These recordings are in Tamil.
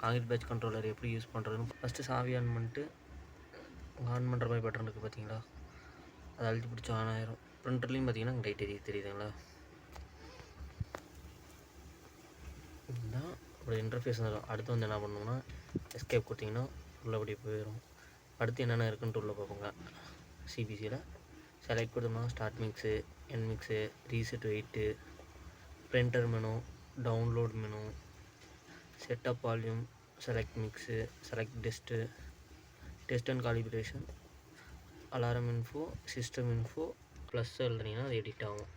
காங்கிரீட் பேட்ச் கண்ட்ரோலர் எப்படி யூஸ் பண்ணுறதுன்னு ஃபஸ்ட்டு சாவி ஆன் பண்ணிட்டு ஆன் பண்ணுற மாதிரி பட்டன் இருக்குது பார்த்தீங்களா, அதை அழுத்தி பிடிச்சி ஆன் ஆயிரும். ப்ரிண்டர்லேயும் பார்த்தீங்கன்னா லைட் தெரியுதுங்களா, இதுதான் ஒரு இன்டர்ஃபேஸ் வரும். அடுத்து வந்து என்ன பண்ணணும்னா எஸ்கேப் கொடுத்தீங்கன்னா உள்ளபடி போயிடும். அடுத்து என்னென்ன இருக்குன்ட்டு உள்ளே பார்ப்போங்க. சிபிசியில் செலக்ட் கொடுத்தோம்னா ஸ்டார்ட் மிக்ஸு, என் mix, reset weight, printer menu, download menu, setup volume, select mix, select test and calibration, alarm info, system info, plus எழுதுனீங்கன்னா அது எடிட் ஆகும்.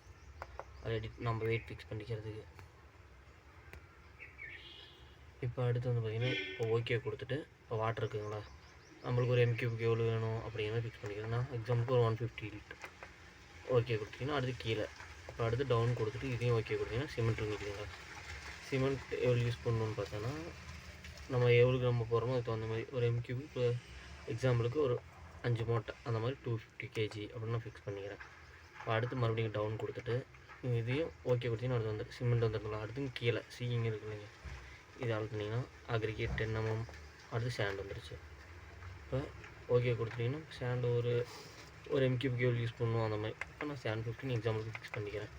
அது நம்ம வெயிட் ஃபிக்ஸ் பண்ணிக்கிறதுக்கு. இப்போ அடுத்து வந்து பார்த்திங்கன்னா இப்போ ஓகே கொடுத்துட்டு இப்போ வாட்டர் இருக்குங்களா, நம்மளுக்கு ஒரு எம்கியூக்கு எவ்வளோ வேணும் அப்படிங்கிற மாதிரி ஃபிக்ஸ் பண்ணிக்கிறேன்னா எக்ஸாம்பிளுக்கு ஒரு 150 லிட்டர் ஓகே கொடுத்தீங்கன்னா அடுத்து கீழே இப்போ அடுத்து டவுன் கொடுத்துட்டு இதையும் ஓகே கொடுத்தீங்கன்னா சிமெண்ட் இருக்குங்களா, சிமெண்ட் எவ்வளோ யூஸ் பண்ணணுன்னு பார்த்தோன்னா நம்ம எவ்வளோக்கு நம்ம போகிறோமோ அதுக்கு தகுந்த மாதிரி ஒரு எம்கியூக்கு இப்போ எக்ஸாம்பிளுக்கு ஒரு 5 மூட்டை அந்த மாதிரி 250 kg அப்படின்னு நான் ஃபிக்ஸ் பண்ணிக்கிறேன். இப்போ அடுத்து மறுபடியும் டவுன் கொடுத்துட்டு இதையும் ஓகே கொடுத்தீங்கன்னா அடுத்து வந்து சிமெண்ட் வந்துருங்களா, அடுத்து கீழே சீயிங் இருக்கு இல்லைங்க, இது அழுத்தினீங்கன்னா அக்ரிகேட் 10 mm, அடுத்து சேண்ட் வந்துடுச்சு. இப்போ ஓகே கொடுத்துட்டிங்கன்னா சேண்டு ஒரு எம்கியூக்கு எவ்வளோ யூஸ் பண்ணுவோம் அந்த மாதிரி. இப்போ நான் சேண்ட் 15 எக்ஸாம்பிளுக்கு ஃபிக்ஸ் பண்ணிக்கிறேன்.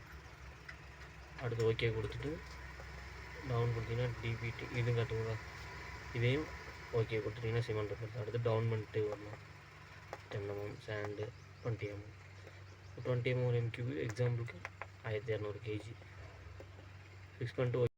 அடுத்து ஓகே கொடுத்துட்டு டவுன் கொடுத்தீங்கன்னா டிபிடி இது காட்டுங்களா, இதையும் ஓகே கொடுத்துட்டிங்கன்னா சிமெண்ட் இருக்குது. அடுத்து டவுன் பண்ணிட்டு வரணும் 10 mm சேண்டு 20 mm, 20 mm ஒரு எம்கியூக்கு எக்ஸாம்பிளுக்கு 1200 kg ஃபிக்ஸ் பண்ணிட்டு